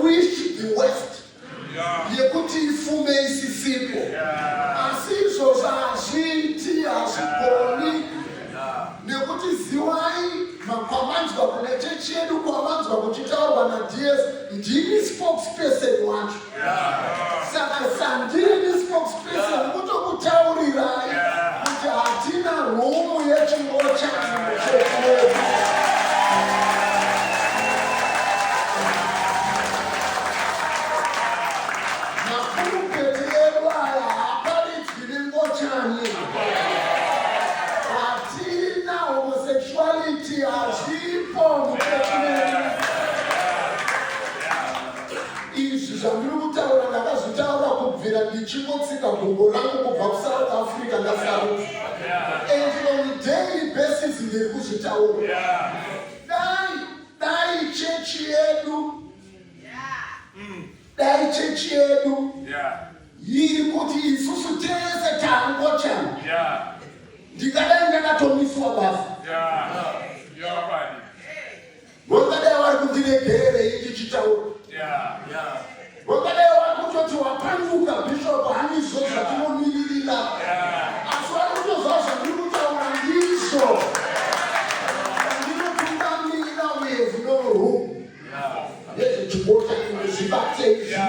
wish the West. Yekuti ifume isisipo. Asizo za aziti, aziponi. Nekuti ziwai, mapamanzi wa kuleche chedu kwa manzi wa kuchitawa wana DS, ndini spokesperson wanchu. Saka sandini spokesperson, kuto kutauri rai, kuti hatina rumu yetu ngocha kimochoko. Ndichimotsika gumbo langu kubva kuSouth Africa ndasaruti. And on a daily basis ndiri kuzvitaura. Dai chechi yedu. Dai chechi yedu. Yiri kuti isusu tese tangochana. Ndikadai ndakatomiswa basa. Wakadai vari kundiregerere ndichitaura. Wakadai vari kutoti wapanduka bishop hanizo zvatinomirira. Asi vari kutozvazva ndiri kutaura ndizvo. Ndinotungamirira we have no room. Nezvechibota zvibate izvizvo.